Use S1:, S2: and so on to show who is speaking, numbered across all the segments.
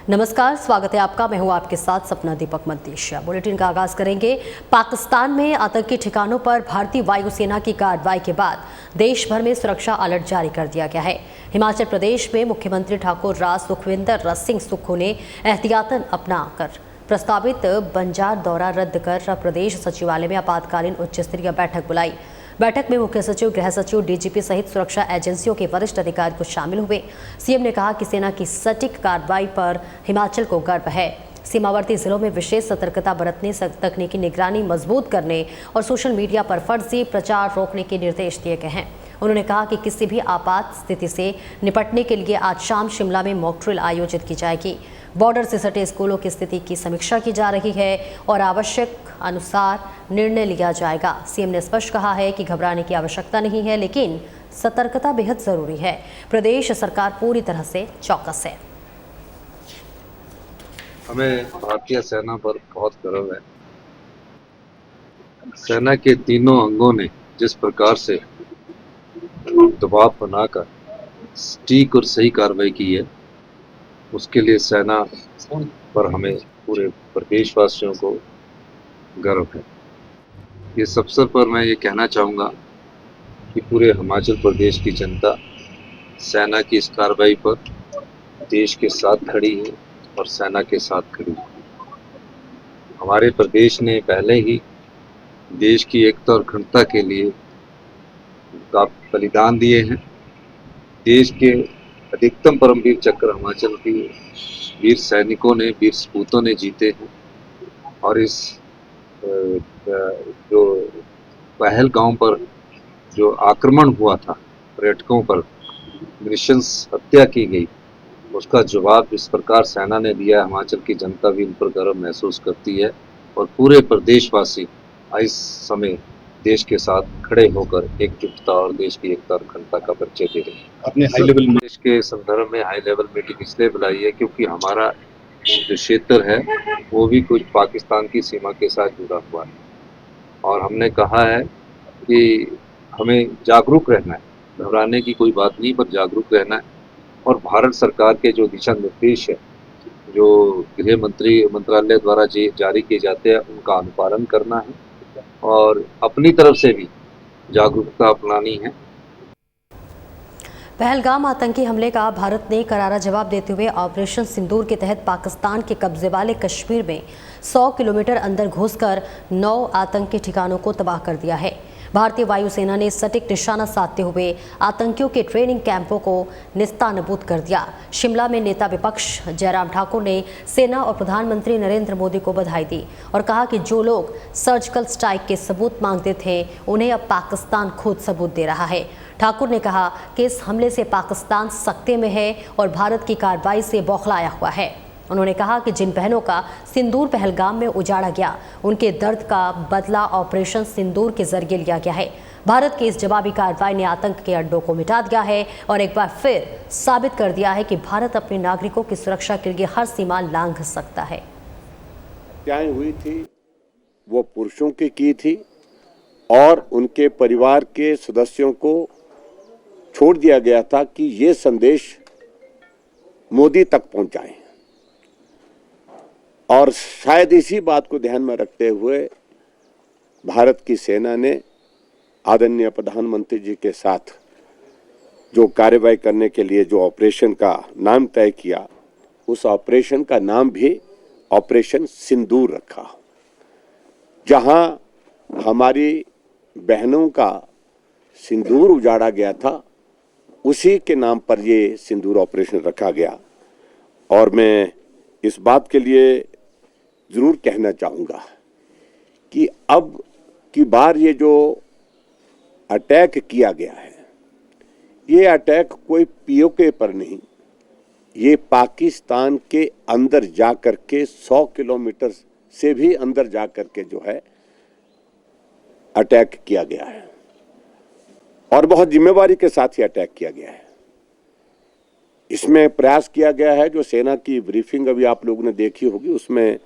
S1: नमस्कार, स्वागत है आपका। मैं हूं आपके साथ सपना दीपक मंतेशिया। बुलेटिन का आगाज करेंगे। पाकिस्तान में आतंकी ठिकानों पर भारतीय वायुसेना की कार्रवाई के बाद देश भर में सुरक्षा अलर्ट जारी कर दिया गया है। हिमाचल प्रदेश में मुख्यमंत्री ठाकुर राज सुखविंदर सिंह सुक्खू ने एहतियातन अपनाकर प्रस्तावित बंजार दौरा रद्द कर प्रदेश सचिवालय में आपातकालीन उच्च स्तरीय बैठक बुलाई। बैठक में मुख्य सचिव, गृह सचिव, डीजीपी सहित सुरक्षा एजेंसियों के वरिष्ठ अधिकारी को शामिल हुए। सीएम ने कहा कि सेना की सटीक कार्रवाई पर हिमाचल को गर्व है। सीमावर्ती जिलों में विशेष सतर्कता बरतने, तकनीकी निगरानी मजबूत करने और सोशल मीडिया पर फर्जी प्रचार रोकने के निर्देश दिए गए हैं। उन्होंने कहा कि किसी भी आपात स्थिति से निपटने के लिए आज शाम शिमला में मॉक ड्रिल आयोजित की जाएगी। बॉर्डर से सटे स्कूलों की स्थिति की समीक्षा की जा रही है और आवश्यक अनुसार निर्णय लिया जाएगा। सीएम ने स्पष्ट कहा है कि घबराने की आवश्यकता नहीं है, लेकिन सतर्कता बेहद जरूरी है। प्रदेश सरकार पूरी तरह से चौकस है।
S2: हमें भारतीय सेना पर बहुत गर्व है। सेना के तीनों अंगों ने जिस प्रकार से दबाव बनाकर सटीक और सही कार्रवाई की है, उसके लिए सेना पर हमें पूरे प्रदेशवासियों को गर्व है। इस अवसर पर मैं ये कहना चाहूँगा कि पूरे हिमाचल प्रदेश की जनता सेना की इस कार्रवाई पर देश के साथ खड़ी है और सेना के साथ खड़ी है। हमारे प्रदेश ने पहले ही देश की एकता और अखंडता के लिए बलिदान दिए हैं। देश के अधिकतम परमवीर चक्र हिमाचल की वीर सैनिकों ने, वीर सपूतों ने जीते हैं। और इस जो पहलगाम पर जो आक्रमण हुआ था, पर्यटकों पर नृशंस हत्या की गई, उसका जवाब इस प्रकार सेना ने दिया। हिमाचल की जनता भी इन पर गर्व महसूस करती है और पूरे प्रदेशवासी इस समय देश के साथ खड़े होकर एकजुटता और देश की एकता और अखंडता का परिचय दे रहे हैं।
S3: अपने हाई लेवल
S2: देश के संदर्भ में हाई लेवल मीटिंग इसलिए बुलाई है क्योंकि हमारा जो क्षेत्र है वो भी कुछ पाकिस्तान की सीमा के साथ जुड़ा हुआ है और हमने कहा है कि हमें जागरूक रहना है। घबराने की कोई बात नहीं, पर जागरूक रहना है और भारत सरकार के जो दिशा निर्देश है, जो गृह मंत्रालय द्वारा जारी किए जाते हैं, उनका अनुपालन करना है और अपनी तरफ से भी जागरूकता अपनानी है।
S1: पहलगाम आतंकी हमले का भारत ने करारा जवाब देते हुए ऑपरेशन सिंदूर के तहत पाकिस्तान के कब्जे वाले कश्मीर में 100 किलोमीटर अंदर घुसकर 9 आतंकी ठिकानों को तबाह कर दिया है। भारतीय वायुसेना ने सटीक निशाना साधते हुए आतंकियों के ट्रेनिंग कैंपों को निस्तानाबूद कर दिया। शिमला में नेता विपक्ष जयराम ठाकुर ने सेना और प्रधानमंत्री नरेंद्र मोदी को बधाई दी और कहा कि जो लोग सर्जिकल स्ट्राइक के सबूत मांगते थे, उन्हें अब पाकिस्तान खुद सबूत दे रहा है। ठाकुर ने कहा कि इस हमले से पाकिस्तान सकते में है और भारत की कार्रवाई से बौखलाया हुआ है। उन्होंने कहा कि जिन बहनों का सिंदूर पहलगाम में उजाड़ा गया, उनके दर्द का बदला ऑपरेशन सिंदूर के जरिए लिया गया है। भारत की इस जवाबी कार्रवाई ने आतंक के अड्डों को मिटा दिया है और एक बार फिर साबित कर दिया है कि भारत अपने नागरिकों की सुरक्षा के लिए हर सीमा लांघ सकता है।
S3: हत्याएं हुई थी वो पुरुषों की थी और उनके परिवार के सदस्यों को छोड़ दिया गया था कि ये संदेश मोदी तक पहुंचाएं। और शायद इसी बात को ध्यान में रखते हुए भारत की सेना ने आदरणीय प्रधानमंत्री जी के साथ जो कार्रवाई करने के लिए जो ऑपरेशन का नाम तय किया, उस ऑपरेशन का नाम भी ऑपरेशन सिंदूर रखा। जहां हमारी बहनों का सिंदूर उजाड़ा गया था, उसी के नाम पर ये सिंदूर ऑपरेशन रखा गया। और मैं इस बात के लिए जरूर कहना चाहूँगा कि अब की बार ये जो अटैक किया गया है, ये अटैक कोई पीओके पर नहीं, ये पाकिस्तान के अंदर जाकर के 100 किलोमीटर से भी अंदर जाकर के जो है अटैक किया गया है और बहुत जिम्मेवारी के साथ ही अटैक किया गया है। इसमें प्रयास किया गया है, जो सेना की ब्रीफिंग अभी आप लोगों ने देखी होगी, उसमें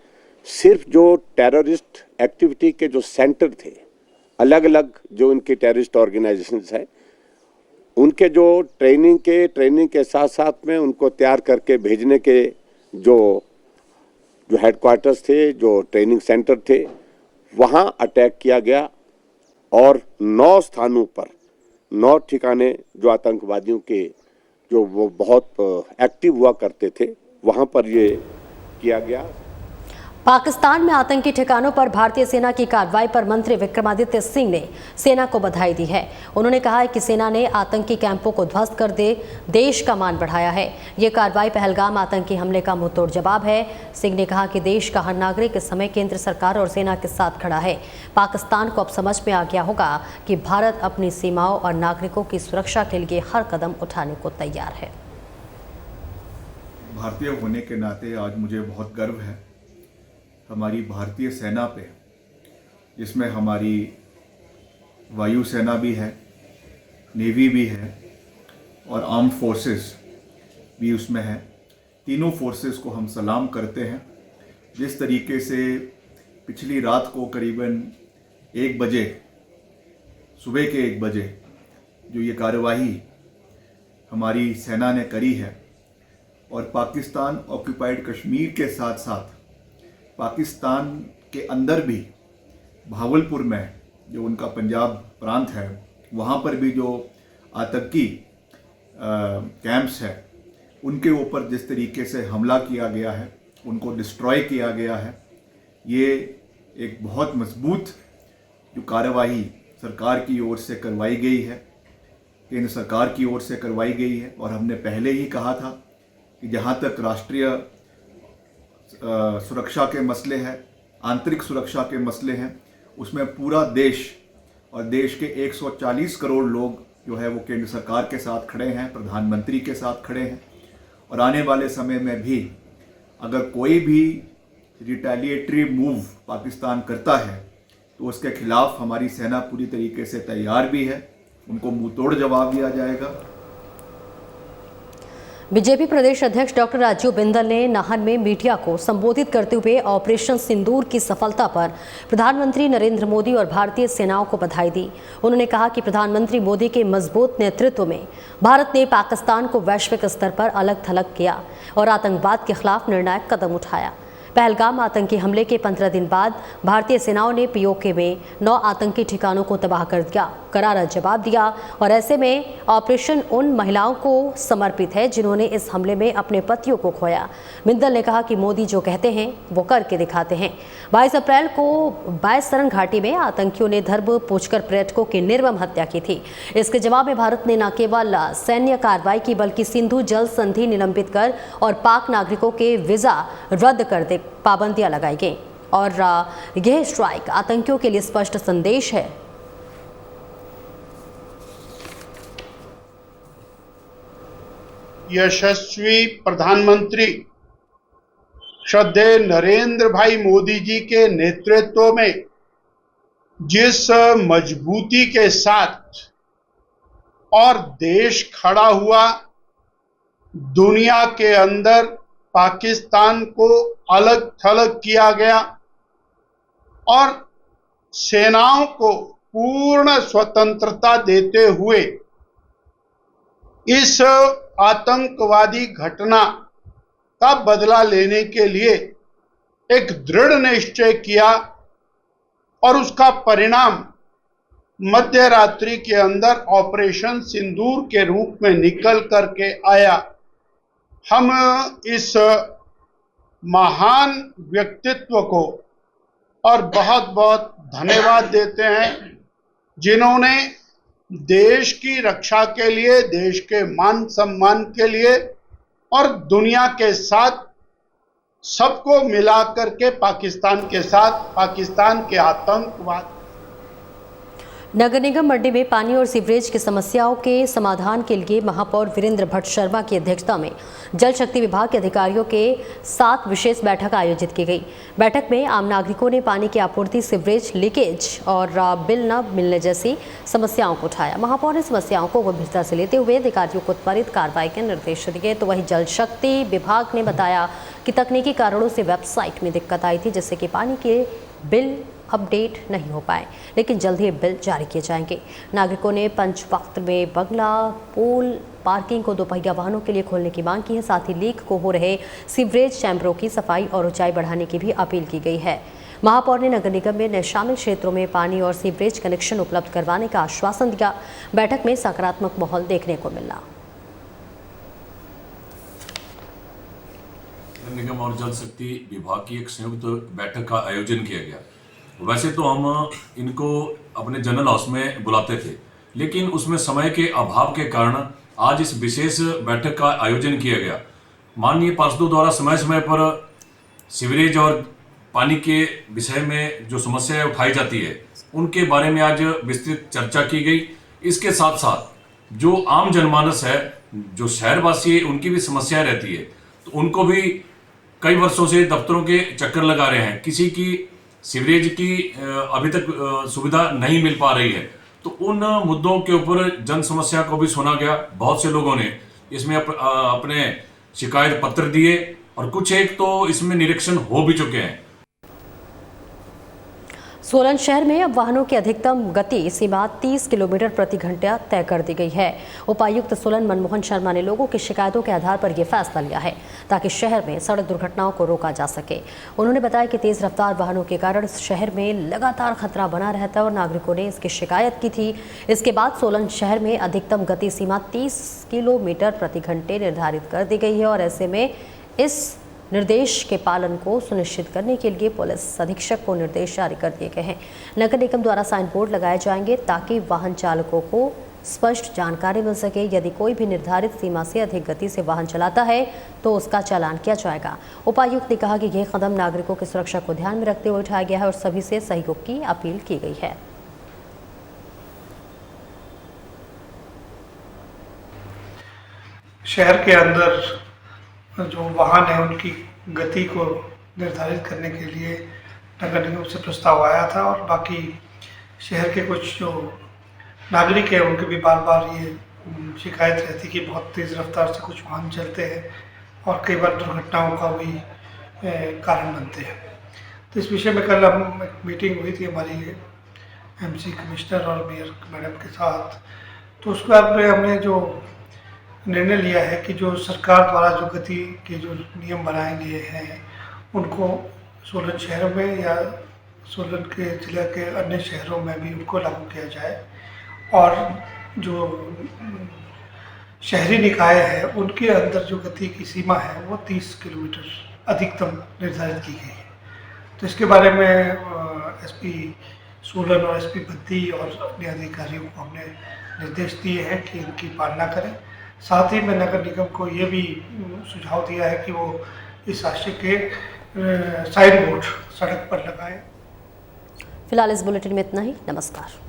S3: सिर्फ जो टेररिस्ट एक्टिविटी के जो सेंटर थे, अलग अलग जो इनके टेररिस्ट ऑर्गेनाइजेशंस हैं, उनके जो ट्रेनिंग के साथ साथ में उनको तैयार करके भेजने के जो हेडक्वार्टर्स थे, जो ट्रेनिंग सेंटर थे, वहां अटैक किया गया और 9 स्थानों पर 9 ठिकाने जो आतंकवादियों के जो वो बहुत एक्टिव हुआ करते थे, वहां पर ये किया गया।
S1: पाकिस्तान में आतंकी ठिकानों पर भारतीय सेना की कार्रवाई पर मंत्री विक्रमादित्य सिंह ने सेना को बधाई दी है। उन्होंने कहा है कि सेना ने आतंकी कैंपों को ध्वस्त कर दे देश का मान बढ़ाया है। ये कार्रवाई पहलगाम आतंकी हमले का मुंहतोड़ जवाब है। सिंह ने कहा कि देश का हर नागरिक इस समय केंद्र सरकार और सेना के साथ खड़ा है। पाकिस्तान को अब समझ में आ गया होगा कि भारत अपनी सीमाओं और नागरिकों की सुरक्षा के लिए हर कदम उठाने को तैयार है।
S4: भारतीय होने के नाते आज मुझे बहुत गर्व है हमारी भारतीय सेना पे, जिसमें हमारी वायु सेना भी है, नेवी भी है और आर्म्ड फोर्सेस भी उसमें है। तीनों फोर्सेस को हम सलाम करते हैं। जिस तरीके से पिछली रात को करीबन 1 बजे, सुबह के 1 बजे जो ये कार्यवाही हमारी सेना ने करी है और पाकिस्तान ऑक्यूपाइड कश्मीर के साथ साथ पाकिस्तान के अंदर भी भावलपुर में जो उनका पंजाब प्रांत है, वहाँ पर भी जो आतंकी कैंप्स है उनके ऊपर जिस तरीके से हमला किया गया है, उनको डिस्ट्रॉय किया गया है, ये एक बहुत मजबूत जो कार्यवाही सरकार की ओर से करवाई गई है, केंद्र सरकार की ओर से करवाई गई है। और हमने पहले ही कहा था कि जहाँ तक राष्ट्रीय सुरक्षा के मसले हैं, आंतरिक सुरक्षा के मसले हैं, उसमें पूरा देश और देश के 140 करोड़ लोग जो है वो केंद्र सरकार के साथ खड़े हैं, प्रधानमंत्री के साथ खड़े हैं। और आने वाले समय में भी अगर कोई भी रिटेलिएटरी मूव पाकिस्तान करता है तो उसके खिलाफ हमारी सेना पूरी तरीके से तैयार भी है, उनको मुंहतोड़ जवाब दिया जाएगा।
S1: बीजेपी प्रदेश अध्यक्ष डॉक्टर राजीव बिंदल ने नाहन में मीडिया को संबोधित करते हुए ऑपरेशन सिंदूर की सफलता पर प्रधानमंत्री नरेंद्र मोदी और भारतीय सेनाओं को बधाई दी। उन्होंने कहा कि प्रधानमंत्री मोदी के मजबूत नेतृत्व में भारत ने पाकिस्तान को वैश्विक स्तर पर अलग थलग किया और आतंकवाद के खिलाफ निर्णायक कदम उठाया। पहलगाम आतंकी हमले के 15 दिन बाद भारतीय सेनाओं ने पीओके में 9 आतंकी ठिकानों को तबाह कर दिया, करारा जवाब दिया। और ऐसे में ऑपरेशन उन महिलाओं को समर्पित है जिन्होंने इस हमले में अपने पतियों को खोया। बिंदल ने कहा कि मोदी जो कहते हैं वो करके दिखाते हैं। 22 अप्रैल को 22 सरन घाटी में आतंकियों ने धर्म पूछकर पर्यटकों की निर्मम हत्या की थी। इसके जवाब में भारत ने न केवल सैन्य कार्रवाई की बल्कि सिंधु जल संधि निलंबित कर और पाक नागरिकों के वीजा रद्द कर दे पाबंदियां लगाई गई। और यह स्ट्राइक आतंकियों के लिए स्पष्ट संदेश है।
S5: यशस्वी प्रधानमंत्री श्रद्धेय नरेंद्र भाई मोदी जी के नेतृत्व में जिस मजबूती के साथ और देश खड़ा हुआ, दुनिया के अंदर पाकिस्तान को अलग थलग किया गया और सेनाओं को पूर्ण स्वतंत्रता देते हुए इस आतंकवादी घटना का बदला लेने के लिए एक दृढ़ निश्चय किया और उसका परिणाम मध्य रात्रि के अंदर ऑपरेशन सिंदूर के रूप में निकल करके आया। हम इस महान व्यक्तित्व को और बहुत बहुत धन्यवाद देते हैं जिन्होंने देश की रक्षा के लिए, देश के मान सम्मान के लिए और दुनिया के साथ सबको मिला करके पाकिस्तान के साथ पाकिस्तान के आतंकवाद।
S1: नगर निगम मंडी में पानी और सीवरेज की समस्याओं के समाधान के लिए महापौर वीरेंद्र भट्ट शर्मा की अध्यक्षता में जल शक्ति विभाग के अधिकारियों के साथ विशेष बैठक आयोजित की गई। बैठक में आम नागरिकों ने पानी की आपूर्ति, सीवरेज लीकेज और बिल न मिलने जैसी समस्याओं को उठाया। महापौर ने समस्याओं को गंभीरता से लेते हुए अधिकारियों को त्वरित कार्रवाई के निर्देश दिए। तो वहीं जल शक्ति विभाग ने बताया कि तकनीकी कारणों से वेबसाइट में दिक्कत आई थी, जिससे कि पानी के बिल अपडेट नहीं हो पाए, लेकिन जल्द ही बिल जारी किए जाएंगे। नागरिकों ने पंच वक्त में बंगला, पूल, पार्किंग को दोपहिया वाहनों के लिए खोलने की मांग की है। साथ ही लीक को हो रहे सीवरेज चैम्बरों की सफाई और ऊंचाई बढ़ाने की भी अपील की गई है। महापौर ने नगर निगम में शामिल क्षेत्रों में पानी और सीवरेज कनेक्शन उपलब्ध करवाने का आश्वासन दिया। बैठक में सकारात्मक माहौल देखने को मिला।
S6: निगम और जल शक्ति विभाग की एक संयुक्त बैठक का आयोजन किया गया। वैसे तो हम इनको अपने जनरल हाउस में बुलाते थे, लेकिन उसमें समय के अभाव के कारण आज इस विशेष बैठक का आयोजन किया गया। माननीय पार्षदों द्वारा समय समय पर सीवरेज और पानी के विषय में जो समस्याएं उठाई जाती है उनके बारे में आज विस्तृत चर्चा की गई। इसके साथ साथ जो आम जनमानस है, जो शहरवासी है, उनकी भी समस्याएं रहती है, तो उनको भी कई वर्षों से दफ्तरों के चक्कर लगा रहे हैं। किसी की सीवरेज की अभी तक सुविधा नहीं मिल पा रही है, तो उन मुद्दों के ऊपर जन समस्या को भी सुना गया। बहुत से लोगों ने इसमें अपने शिकायत पत्र दिए और कुछ एक तो इसमें निरीक्षण हो भी चुके हैं।
S1: सोलन शहर में अब वाहनों की अधिकतम गति सीमा 30 किलोमीटर प्रति घंटा तय कर दी गई है। उपायुक्त सोलन मनमोहन शर्मा ने लोगों की शिकायतों के आधार पर यह फैसला लिया है ताकि शहर में सड़क दुर्घटनाओं को रोका जा सके। उन्होंने बताया कि तेज रफ्तार वाहनों के कारण शहर में लगातार खतरा बना रहता है और नागरिकों ने इसकी शिकायत की थी। इसके बाद सोलन शहर में अधिकतम गति सीमा 30 किलोमीटर प्रति घंटे निर्धारित कर दी गई है और ऐसे में इस निर्देश के पालन को सुनिश्चित करने के लिए पुलिस अधीक्षक को निर्देश जारी कर दिए गए हैं। नगर निगम द्वारा साइन बोर्ड लगाए जाएंगे ताकि वाहन चालकों को स्पष्ट जानकारी मिल सके। यदि कोई भी निर्धारित सीमा से अधिक गति से वाहन चलाता है तो उसका चालान किया जाएगा। उपायुक्त ने कहा कि यह कदम नागरिकों की सुरक्षा को ध्यान में रखते हुए उठाया गया है और सभी से सहयोग की अपील की गई है।
S7: शहर के अंदर जो वाहन है उनकी गति को निर्धारित करने के लिए नगर निगम से प्रस्ताव आया था और बाकी शहर के कुछ जो नागरिक हैं उनके भी बार बार ये शिकायत रहती कि बहुत तेज़ रफ्तार से कुछ वाहन चलते हैं और कई बार दुर्घटनाओं का भी कारण बनते हैं। तो इस विषय में कल हम एक मीटिंग हुई थी हमारी एमसी कमिश्नर और मेयर मैडम के साथ, तो उस पर हमने जो निर्णय लिया है कि जो सरकार द्वारा जो गति के जो नियम बनाए गए हैं उनको सोलन शहर में या सोलन के जिला के अन्य शहरों में भी उनको लागू किया जाए और जो शहरी निकाय है उनके अंदर जो गति की सीमा है वो 30 किलोमीटर अधिकतम निर्धारित की गई है। तो इसके बारे में एसपी सोलन और एसपी बद्दी और अन्य अधिकारियों को हमने निर्देश दिए हैं कि इनकी पालना करें। साथ ही में नगर निगम को ये भी सुझाव दिया है कि वो इस आशय के साइन बोर्ड सड़क पर लगाएं।
S1: फिलहाल इस बुलेटिन में इतना ही। नमस्कार।